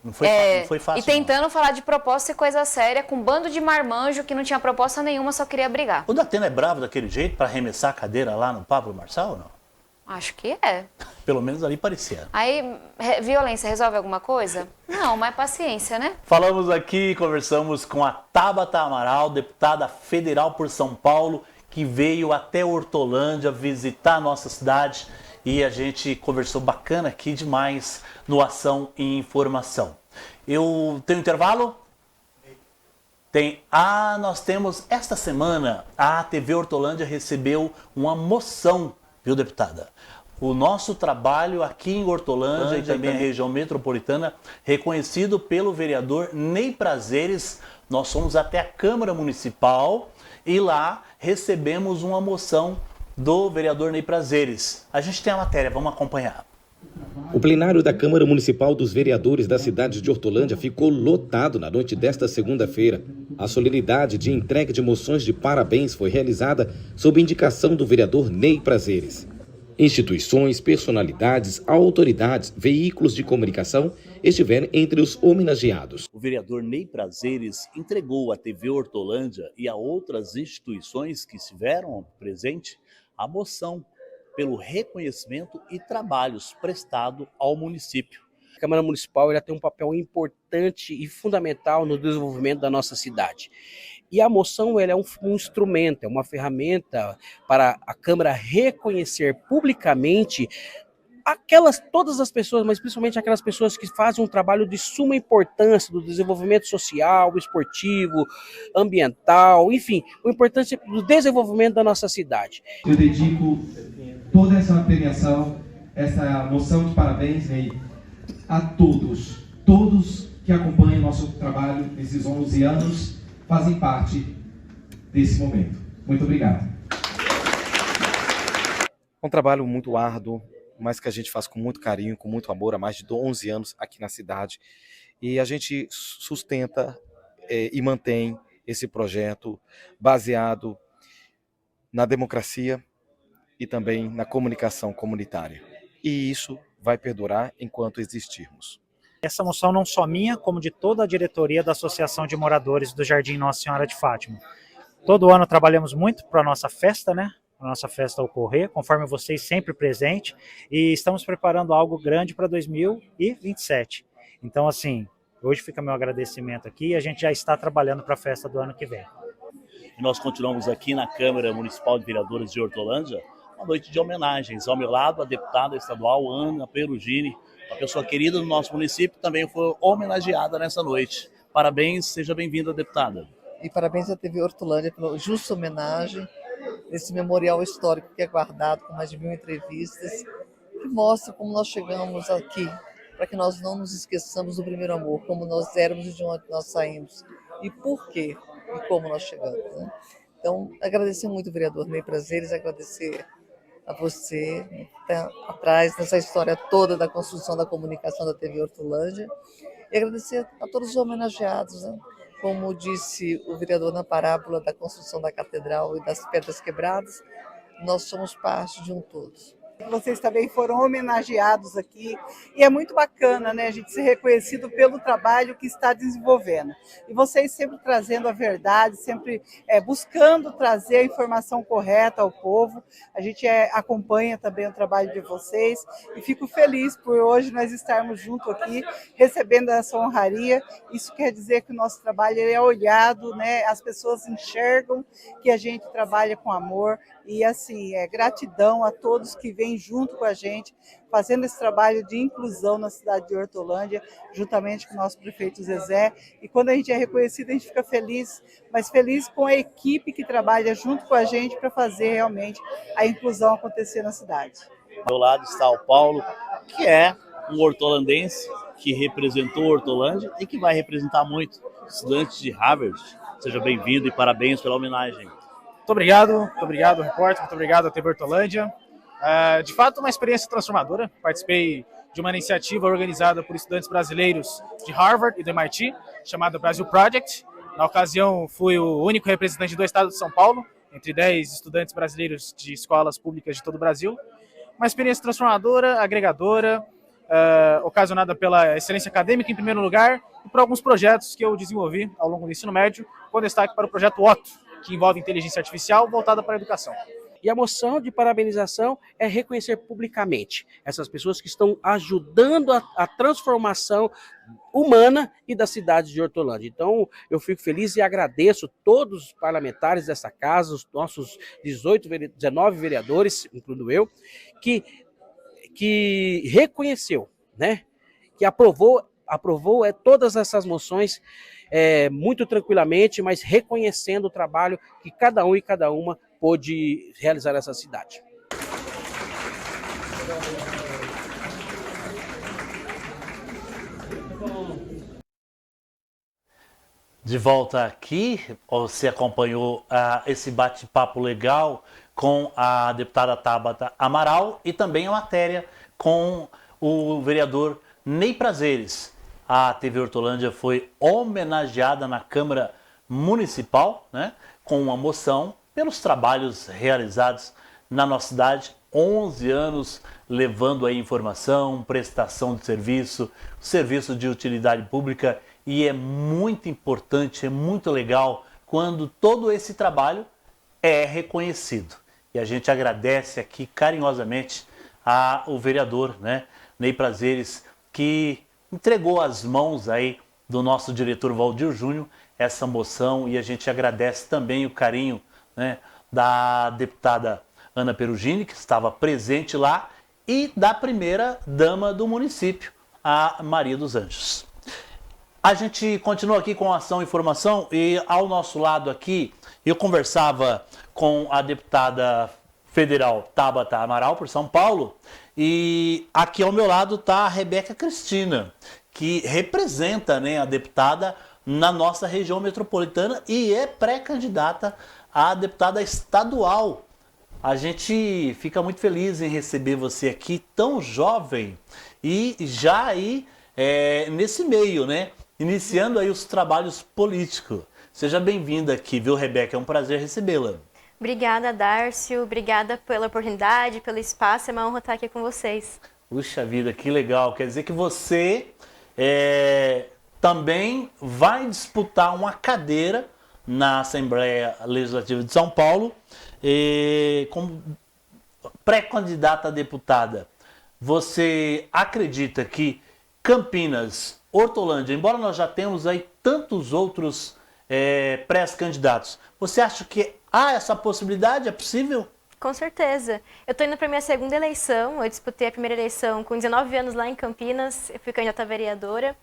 Não foi fácil. E tentando falar de proposta e coisa séria, com um bando de marmanjo que não tinha proposta nenhuma, só queria brigar. O Datena é bravo daquele jeito para arremessar a cadeira lá no Pablo Marçal ou não? Acho que é. Pelo menos ali parecia. Aí, violência resolve alguma coisa? Não, mas paciência, né? Falamos aqui, conversamos com a Tabata Amaral, deputada federal por São Paulo, que veio até Hortolândia visitar a nossa cidade. E a gente conversou bacana aqui demais no Ação e Informação. Eu tenho intervalo? Nós temos esta semana, a TV Hortolândia recebeu uma moção, viu, deputada? O nosso trabalho aqui em Hortolândia e também a região metropolitana, reconhecido pelo vereador Ney Prazeres. Nós fomos até a Câmara Municipal e lá recebemos uma moção do vereador Ney Prazeres. A gente tem a matéria, vamos acompanhar. O plenário da Câmara Municipal dos Vereadores da cidade de Hortolândia ficou lotado na noite desta segunda-feira. A solenidade de entrega de moções de parabéns foi realizada sob indicação do vereador Ney Prazeres. Instituições, personalidades, autoridades, veículos de comunicação estiveram entre os homenageados. O vereador Ney Prazeres entregou à TV Hortolândia e a outras instituições que estiveram presentes a moção pelo reconhecimento e trabalhos prestados ao município. A Câmara Municipal ela tem um papel importante e fundamental no desenvolvimento da nossa cidade. E a moção ela é um instrumento, é uma ferramenta para a Câmara reconhecer publicamente todas as pessoas, mas principalmente aquelas pessoas que fazem um trabalho de suma importância do desenvolvimento social, esportivo, ambiental, enfim, o importante do desenvolvimento da nossa cidade. Eu dedico toda essa premiação, essa moção de parabéns, Ney, a todos que acompanham o nosso trabalho nesses 11 anos, fazem parte desse momento. Muito obrigado. É um trabalho muito árduo, mas que a gente faz com muito carinho, com muito amor, há mais de 11 anos aqui na cidade. E a gente sustenta e mantém esse projeto baseado na democracia e também na comunicação comunitária. E isso vai perdurar enquanto existirmos. Essa moção não só minha, como de toda a diretoria da Associação de Moradores do Jardim Nossa Senhora de Fátima. Todo ano trabalhamos muito para a nossa festa, né? A nossa festa ocorrer, conforme vocês sempre presentes, e estamos preparando algo grande para 2027. Então, assim, hoje fica meu agradecimento aqui e a gente já está trabalhando para a festa do ano que vem. E nós continuamos aqui na Câmara Municipal de Vereadores de Hortolândia, uma noite de homenagens. Ao meu lado, a deputada estadual Ana Perugini, uma pessoa querida do nosso município, também foi homenageada nessa noite. Parabéns, seja bem-vinda, deputada. E parabéns à TV Hortolândia pela justa homenagem nesse memorial histórico que é guardado com mais de 1000 entrevistas, que mostra como nós chegamos aqui, para que nós não nos esqueçamos do primeiro amor, como nós éramos e de onde nós saímos, e por quê, e como nós chegamos, né? Então, agradecer muito o vereador Ney Prazeres, agradecer a você, que está atrás dessa história toda da construção da comunicação da TV Hortolândia, e agradecer a todos os homenageados, né? Como disse o vereador na parábola da construção da catedral e das pedras quebradas, nós somos parte de um todo. Vocês também foram homenageados aqui e é muito bacana, né, a gente ser reconhecido pelo trabalho que está desenvolvendo. E vocês sempre trazendo a verdade, sempre buscando trazer a informação correta ao povo. A gente acompanha também o trabalho de vocês e fico feliz por hoje nós estarmos juntos aqui recebendo essa honraria. Isso quer dizer que o nosso trabalho é olhado, né, as pessoas enxergam que a gente trabalha com amor e assim, gratidão a todos que vêm junto com a gente, fazendo esse trabalho de inclusão na cidade de Hortolândia, juntamente com o nosso prefeito Zezé. E quando a gente é reconhecido, a gente fica feliz, mas feliz com a equipe que trabalha junto com a gente para fazer realmente a inclusão acontecer na cidade. Do meu lado está o Paulo, que é um hortolandense, que representou Hortolândia e que vai representar muito estudantes de Harvard. Seja bem-vindo e parabéns pela homenagem. Muito obrigado, repórter, muito obrigado à TV Hortolândia. De fato, uma experiência transformadora. Participei de uma iniciativa organizada por estudantes brasileiros de Harvard e do MIT, chamada Brasil Project. Na ocasião, fui o único representante do estado de São Paulo, entre 10 estudantes brasileiros de escolas públicas de todo o Brasil. Uma experiência transformadora, agregadora, ocasionada pela excelência acadêmica em primeiro lugar e por alguns projetos que eu desenvolvi ao longo do ensino médio, com destaque para o projeto Otto, que envolve inteligência artificial voltada para a educação. E a moção de parabenização é reconhecer publicamente essas pessoas que estão ajudando a transformação humana e da cidade de Hortolândia. Então, eu fico feliz e agradeço todos os parlamentares dessa casa, os nossos 19 vereadores, incluindo eu, que reconheceu, né, que aprovou todas essas moções muito tranquilamente, mas reconhecendo o trabalho que cada um e cada uma pôde realizar nessa cidade. De volta aqui, você acompanhou esse bate-papo legal com a deputada Tabata Amaral e também a matéria com o vereador Ney Prazeres. A TV Hortolândia foi homenageada na Câmara Municipal, né, com uma moção pelos trabalhos realizados na nossa cidade. 11 anos levando aí informação, prestação de serviço, serviço de utilidade pública, e é muito importante, é muito legal quando todo esse trabalho é reconhecido. E a gente agradece aqui carinhosamente ao vereador, né, Ney Prazeres, que entregou às mãos aí do nosso diretor Valdir Júnior essa moção, e a gente agradece também o carinho, né, da deputada Ana Perugini, que estava presente lá, e da primeira dama do município, a Maria dos Anjos. A gente continua aqui com a Ação e Informação, e ao nosso lado aqui, eu conversava com a deputada federal Tabata Amaral, por São Paulo, e aqui ao meu lado está a Rebeca Cristina, que representa, né, a deputada na nossa região metropolitana e é pré-candidata a deputada estadual. A gente fica muito feliz em receber você aqui, tão jovem, e já aí nesse meio, né, iniciando aí os trabalhos políticos. Seja bem-vinda aqui, viu, Rebeca? É um prazer recebê-la. Obrigada, Dárcio. Obrigada pela oportunidade, pelo espaço. É uma honra estar aqui com vocês. Puxa vida, que legal. Quer dizer que você também vai disputar uma cadeira na Assembleia Legislativa de São Paulo como pré-candidata a deputada. Você acredita que Campinas, Hortolândia, embora nós já temos aí tantos outros pré-candidatos, você acha que há essa possibilidade? É possível? Com certeza. Eu estou indo para a minha segunda eleição. Eu disputei a primeira eleição com 19 anos lá em Campinas. Eu fui candidata a vereadora.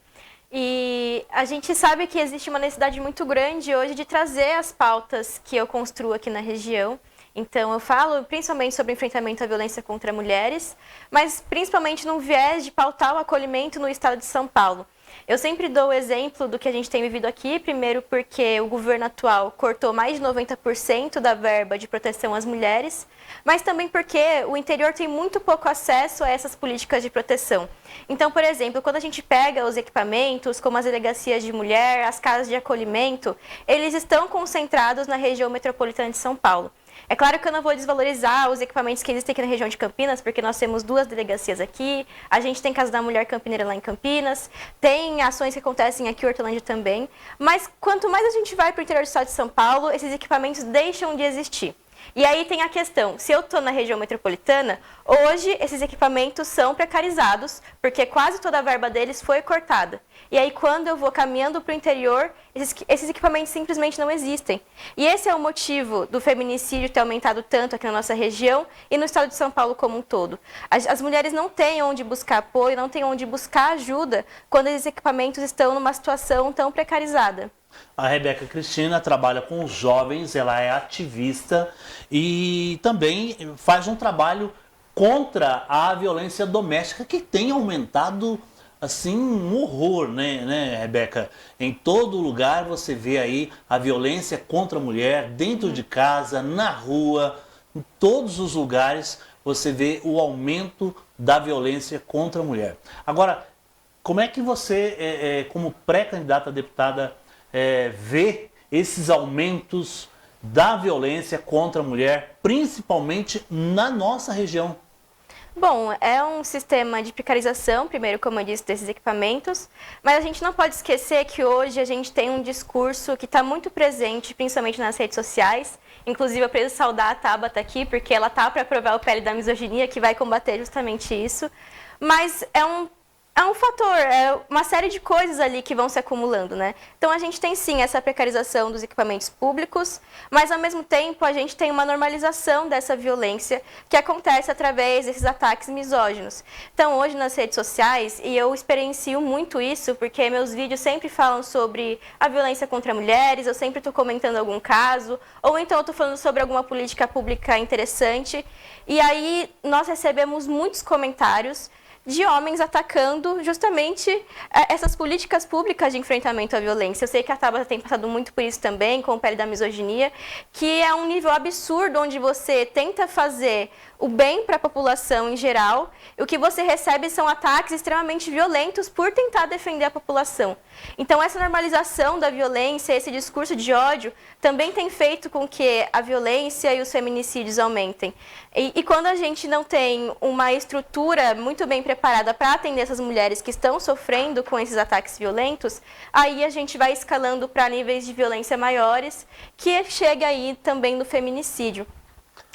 E a gente sabe que existe uma necessidade muito grande hoje de trazer as pautas que eu construo aqui na região. Então, eu falo principalmente sobre enfrentamento à violência contra mulheres, mas principalmente num viés de pautar o acolhimento no estado de São Paulo. Eu sempre dou o exemplo do que a gente tem vivido aqui, primeiro porque o governo atual cortou mais de 90% da verba de proteção às mulheres, mas também porque o interior tem muito pouco acesso a essas políticas de proteção. Então, por exemplo, quando a gente pega os equipamentos, como as delegacias de mulher, as casas de acolhimento, eles estão concentrados na região metropolitana de São Paulo. É claro que eu não vou desvalorizar os equipamentos que existem aqui na região de Campinas, porque nós temos 2 delegacias aqui, a gente tem Casa da Mulher Campineira lá em Campinas, tem ações que acontecem aqui em Hortolândia também, mas quanto mais a gente vai para o interior do estado de São Paulo, esses equipamentos deixam de existir. E aí tem a questão, se eu estou na região metropolitana, hoje esses equipamentos são precarizados, porque quase toda a verba deles foi cortada. E aí quando eu vou caminhando para o interior, esses equipamentos simplesmente não existem. E esse é o motivo do feminicídio ter aumentado tanto aqui na nossa região e no estado de São Paulo como um todo. As mulheres não têm onde buscar apoio, não têm onde buscar ajuda quando esses equipamentos estão numa situação tão precarizada. A Rebeca Cristina trabalha com os jovens, ela é ativista e também faz um trabalho contra a violência doméstica que tem aumentado assim um horror, né, Rebeca? Em todo lugar você vê aí a violência contra a mulher, dentro de casa, na rua, em todos os lugares você vê o aumento da violência contra a mulher. Agora, como é que você, como pré-candidata a deputada, vê esses aumentos da violência contra a mulher, principalmente na nossa região? Bom, é um sistema de precarização, primeiro, como eu disse, desses equipamentos, mas a gente não pode esquecer que hoje a gente tem um discurso que está muito presente, principalmente nas redes sociais. Inclusive, eu preciso saudar a Tabata aqui, porque ela está para aprovar o PL da misoginia, que vai combater justamente isso. Mas é um fator, é uma série de coisas ali que vão se acumulando, né? Então a gente tem sim essa precarização dos equipamentos públicos, mas ao mesmo tempo a gente tem uma normalização dessa violência que acontece através desses ataques misóginos. Então hoje nas redes sociais, e eu experiencio muito isso, porque meus vídeos sempre falam sobre a violência contra mulheres, eu sempre estou comentando algum caso, ou então eu estou falando sobre alguma política pública interessante, e aí nós recebemos muitos comentários de homens atacando justamente essas políticas públicas de enfrentamento à violência. Eu sei que a Tabata tem passado muito por isso também, com o PL da misoginia, que é um nível absurdo onde você tenta fazer o bem para a população em geral, e o que você recebe são ataques extremamente violentos por tentar defender a população. Então essa normalização da violência, esse discurso de ódio, também tem feito com que a violência e os feminicídios aumentem. E quando a gente não tem uma estrutura muito bem preparada para atender essas mulheres que estão sofrendo com esses ataques violentos, aí a gente vai escalando para níveis de violência maiores, que chega aí também no feminicídio.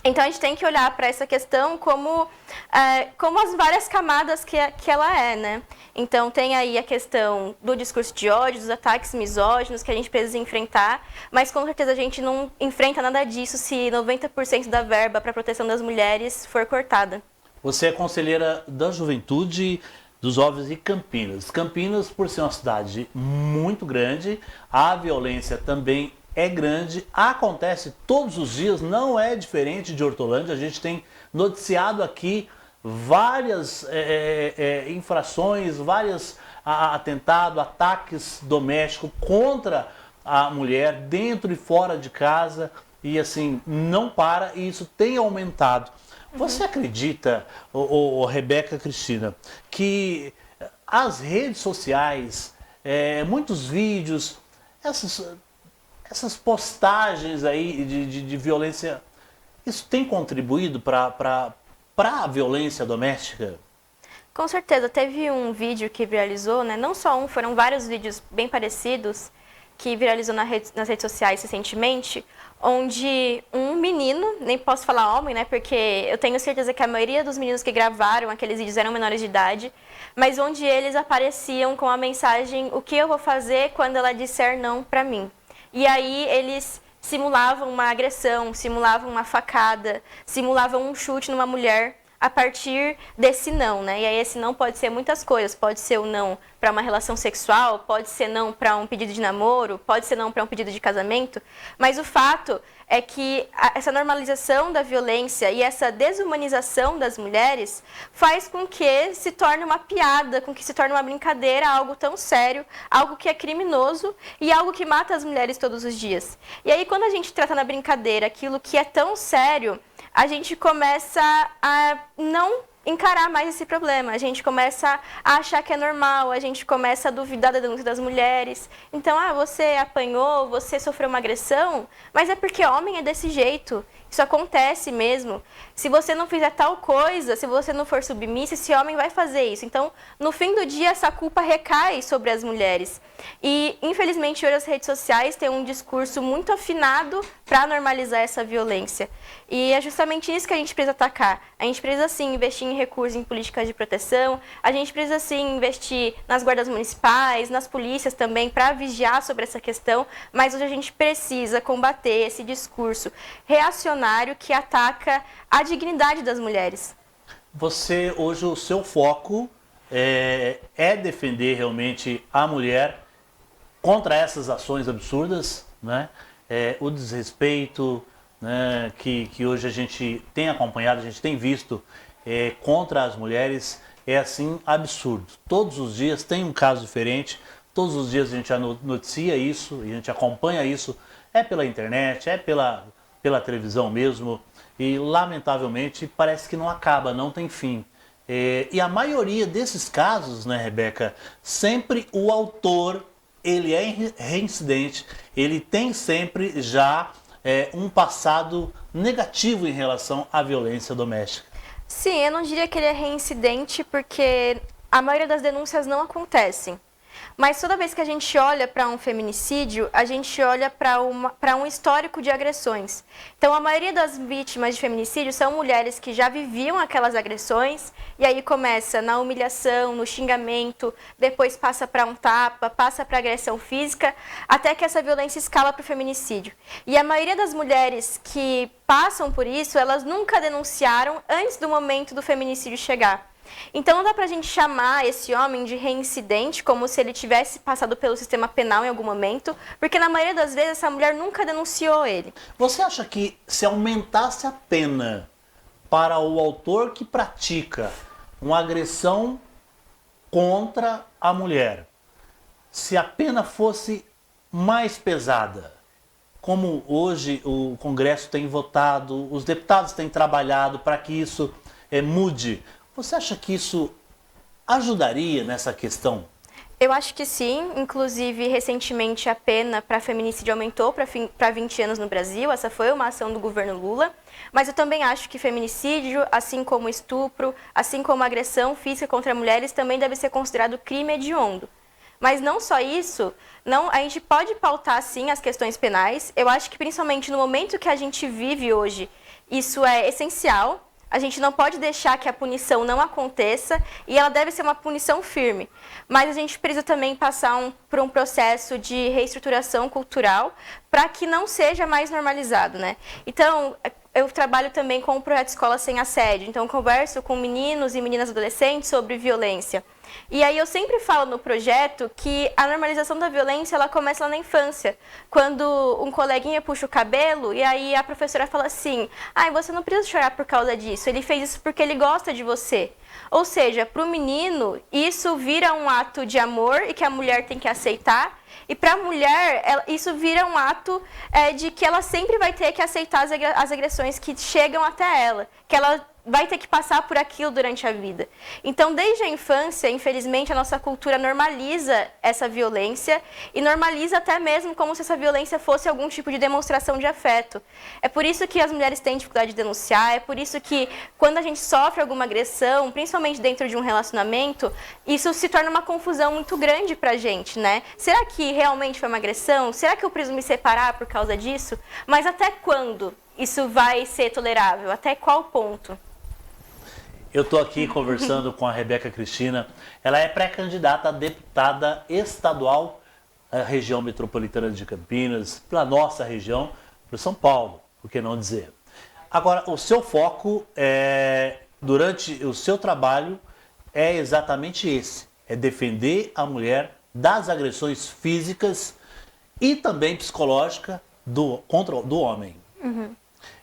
Então a gente tem que olhar para essa questão como as várias camadas que ela é, né? Então tem aí a questão do discurso de ódio, dos ataques misóginos que a gente precisa enfrentar, mas com certeza a gente não enfrenta nada disso se 90% da verba para a proteção das mulheres for cortada. Você é conselheira da juventude dos jovens de Campinas. Campinas, por ser uma cidade muito grande, a violência também é grande, acontece todos os dias, não é diferente de Hortolândia. A gente tem noticiado aqui várias infrações, vários atentados, ataques domésticos contra a mulher, dentro e fora de casa, e assim, não para, e isso tem aumentado. Você acredita, Rebeca Cristina, que as redes sociais, muitos vídeos, essas postagens aí de violência, isso tem contribuído para a violência doméstica? Com certeza, teve um vídeo que viralizou, né? Não só um, foram vários vídeos bem parecidos que viralizou nas redes sociais recentemente, onde um menino, nem posso falar homem, né? Porque eu tenho certeza que a maioria dos meninos que gravaram aqueles vídeos eram menores de idade, mas onde eles apareciam com a mensagem: o que eu vou fazer quando ela disser não pra mim? E aí eles simulavam uma agressão, simulavam uma facada, simulavam um chute numa mulher a partir desse não, né? E aí esse não pode ser muitas coisas, pode ser o não para uma relação sexual, pode ser não para um pedido de namoro, pode ser não para um pedido de casamento, mas o fato é que essa normalização da violência e essa desumanização das mulheres faz com que se torne uma piada, com que se torne uma brincadeira, algo tão sério, algo que é criminoso e algo que mata as mulheres todos os dias. E aí quando a gente trata na brincadeira aquilo que é tão sério, a gente começa a não encarar mais esse problema, a gente começa a achar que é normal, a gente começa a duvidar da denúncia das mulheres. Então, você apanhou, você sofreu uma agressão, mas é porque homem é desse jeito. Isso acontece mesmo. Se você não fizer tal coisa, se você não for submissa, esse homem vai fazer isso. Então, no fim do dia, essa culpa recai sobre as mulheres. E, infelizmente, hoje as redes sociais têm um discurso muito afinado para normalizar essa violência. E é justamente nisso que a gente precisa atacar. A gente precisa, sim, investir em recursos em políticas de proteção, a gente precisa, sim, investir nas guardas municipais, nas polícias também, para vigiar sobre essa questão, mas hoje a gente precisa combater esse discurso reacionário que ataca a dignidade das mulheres. Você, hoje, o seu foco é defender realmente a mulher contra essas ações absurdas, né? O desrespeito, né, que hoje a gente tem acompanhado, a gente tem visto contra as mulheres, é assim absurdo. Todos os dias tem um caso diferente, todos os dias a gente noticia isso, a gente acompanha isso, pela internet, pela televisão mesmo, e lamentavelmente parece que não acaba, não tem fim. E a maioria desses casos, né, Rebeca, sempre o autor, ele é reincidente, ele tem sempre já um passado negativo em relação à violência doméstica. Sim, eu não diria que ele é reincidente porque a maioria das denúncias não acontecem. Mas toda vez que a gente olha para um feminicídio, a gente olha para um histórico de agressões. Então, a maioria das vítimas de feminicídio são mulheres que já viviam aquelas agressões, e aí começa na humilhação, no xingamento, depois passa para um tapa, passa para agressão física, até que essa violência escala para o feminicídio. E a maioria das mulheres que passam por isso, elas nunca denunciaram antes do momento do feminicídio chegar. Então não dá pra gente chamar esse homem de reincidente como se ele tivesse passado pelo sistema penal em algum momento, porque na maioria das vezes essa mulher nunca denunciou ele. Você acha que se aumentasse a pena para o autor que pratica uma agressão contra a mulher, se a pena fosse mais pesada, como hoje o Congresso tem votado, os deputados têm trabalhado para que isso mude, você acha que isso ajudaria nessa questão? Eu acho que sim. Inclusive, recentemente a pena para feminicídio aumentou para 20 anos no Brasil. Essa foi uma ação do governo Lula. Mas eu também acho que feminicídio, assim como estupro, assim como agressão física contra mulheres, também deve ser considerado crime hediondo. Mas não só isso, a gente pode pautar sim as questões penais. Eu acho que principalmente no momento que a gente vive hoje, isso é essencial. A gente não pode deixar que a punição não aconteça e ela deve ser uma punição firme. Mas a gente precisa também passar por um processo de reestruturação cultural para que não seja mais normalizado, né? Então, eu trabalho também com o projeto Escola Sem Assédio. Então, converso com meninos e meninas adolescentes sobre violência. E aí eu sempre falo no projeto que a normalização da violência ela começa lá na infância, quando um coleguinha puxa o cabelo e aí a professora fala assim: você não precisa chorar por causa disso, ele fez isso porque ele gosta de você. Ou seja, para o menino isso vira um ato de amor e que a mulher tem que aceitar, e para a mulher isso vira um ato de que ela sempre vai ter que aceitar as agressões que chegam até ela, que ela vai ter que passar por aquilo durante a vida. Então, desde a infância, infelizmente, a nossa cultura normaliza essa violência e normaliza até mesmo como se essa violência fosse algum tipo de demonstração de afeto. É por isso que as mulheres têm dificuldade de denunciar, é por isso que quando a gente sofre alguma agressão, principalmente dentro de um relacionamento, isso se torna uma confusão muito grande pra gente, né? Será que realmente foi uma agressão? Será que eu preciso me separar por causa disso? Mas até quando isso vai ser tolerável? Até qual ponto? Eu estou aqui conversando com a Rebeca Cristina. Ela é pré-candidata a deputada estadual da região metropolitana de Campinas, para a nossa região, para São Paulo, por que não dizer. Agora, o seu foco durante o seu trabalho é exatamente esse, é defender a mulher das agressões físicas e também psicológicas do homem. Uhum.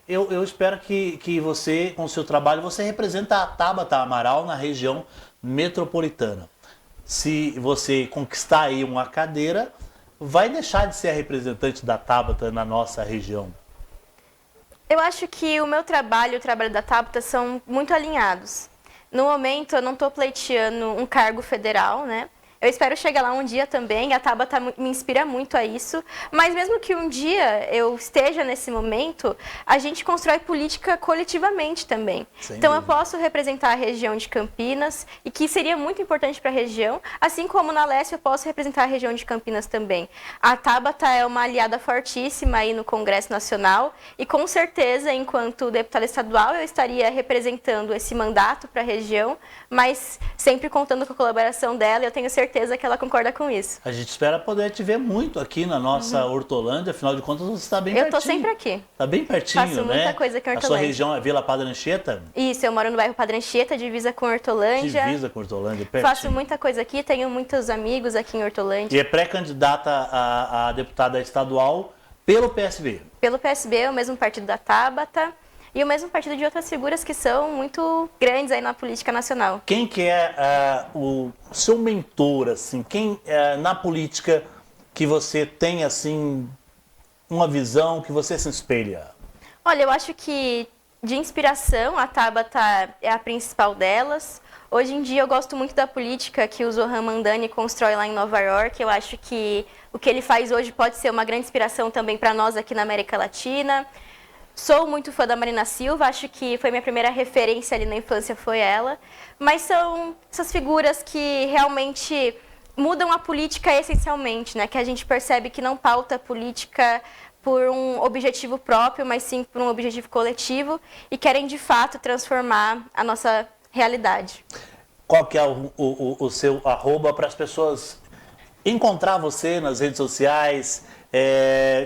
Eu espero que você, com o seu trabalho, você representa a Tabata Amaral na região metropolitana. Se você conquistar aí uma cadeira, vai deixar de ser a representante da Tabata na nossa região? Eu acho que o meu trabalho e o trabalho da Tabata são muito alinhados. No momento, eu não estou pleiteando um cargo federal, né? Eu espero chegar lá um dia também, a Tabata me inspira muito a isso, mas mesmo que um dia eu esteja nesse momento, a gente constrói política coletivamente também. Então eu posso representar a região de Campinas, e que seria muito importante para a região, assim como na Leste eu posso representar a região de Campinas também. A Tabata é uma aliada fortíssima aí no Congresso Nacional, e com certeza, enquanto deputada estadual, eu estaria representando esse mandato para a região, mas sempre contando com a colaboração dela, e eu tenho certeza que ela concorda com isso. A gente espera poder te ver muito aqui na nossa Hortolândia, afinal de contas você está bem pertinho. Eu estou sempre aqui. Está bem pertinho, Faço muita coisa aqui em Hortolândia. A sua região é Vila Padre Anchieta? Isso, eu moro no bairro Padre Anchieta, divisa com Hortolândia. Divisa com Hortolândia, pertinho. Faço muita coisa aqui, tenho muitos amigos aqui em Hortolândia. E é pré-candidata a deputada estadual pelo PSB? Pelo PSB, o mesmo partido da Tabata. E o mesmo partido de outras figuras que são muito grandes aí na política nacional. Quem que é o seu mentor, assim? Quem na política que você tem, assim, uma visão que você se espelha? Olha, eu acho que de inspiração a Tabata é a principal delas. Hoje em dia eu gosto muito da política que o Zohran Mamdani constrói lá em Nova York. Eu acho que o que ele faz hoje pode ser uma grande inspiração também para nós aqui na América Latina. Sou muito fã da Marina Silva, acho que foi minha primeira referência ali na infância, foi ela. Mas são essas figuras que realmente mudam a política essencialmente, né? Que a gente percebe que não pauta a política por um objetivo próprio, mas sim por um objetivo coletivo e querem de fato transformar a nossa realidade. Qual que é o seu arroba para as pessoas encontrar você nas redes sociais,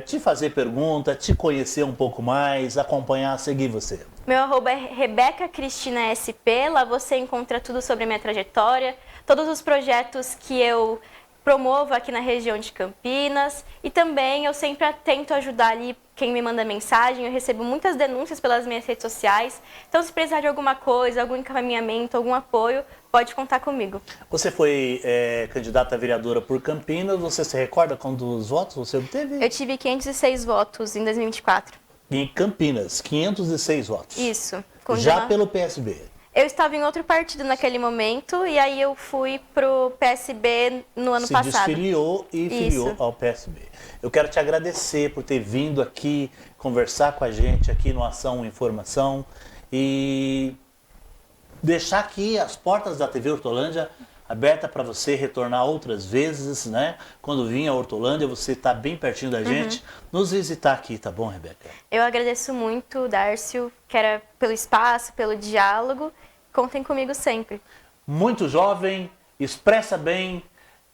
te fazer pergunta, te conhecer um pouco mais, acompanhar, seguir você? Meu arroba é Rebeca Cristina SP, lá você encontra tudo sobre a minha trajetória, todos os projetos que eu promovo aqui na região de Campinas, e também eu sempre tento ajudar ali quem me manda mensagem. Eu recebo muitas denúncias pelas minhas redes sociais, então se precisar de alguma coisa, algum encaminhamento, algum apoio, pode contar comigo. Você foi candidata a vereadora por Campinas, você se recorda quantos votos você obteve? Eu tive 506 votos em 2024. Em Campinas, 506 votos? Isso. Já pelo PSB? Eu estava em outro partido naquele momento e aí eu fui pro PSB no ano passado. Se desfiliou e filiou ao PSB. Eu quero te agradecer por ter vindo aqui conversar com a gente aqui no Ação Informação e deixar aqui as portas da TV Hortolândia aberta para você retornar outras vezes, né? Quando vir a Hortolândia, você está bem pertinho da gente, nos visitar aqui, tá bom, Rebeca? Eu agradeço muito, Dárcio, pelo espaço, pelo diálogo. Contem comigo sempre. Muito jovem, expressa bem,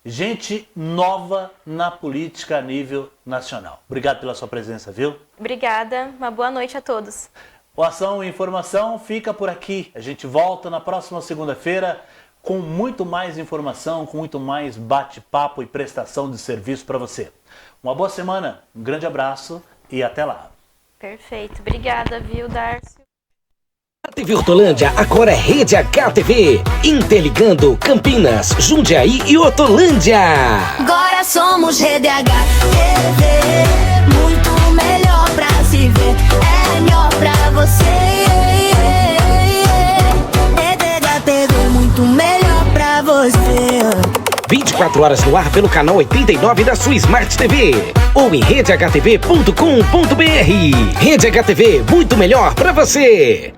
gente nova na política a nível nacional. Obrigado pela sua presença, viu? Obrigada, uma boa noite a todos. O Ação e Informação fica por aqui. A gente volta na próxima segunda-feira com muito mais informação, com muito mais bate-papo e prestação de serviço para você. Uma boa semana, um grande abraço e até lá. Perfeito, obrigada, viu, Dárcio? A TV Hortolândia agora é Rede HTV, interligando Campinas, Jundiaí e Hortolândia. Agora somos Rede HTV, muito melhor pra se ver, é melhor pra você. Rede HTV, muito melhor pra você. 24 horas no ar pelo canal 89 da sua Smart TV ou em redehtv.com.br. Rede HTV, muito melhor pra você.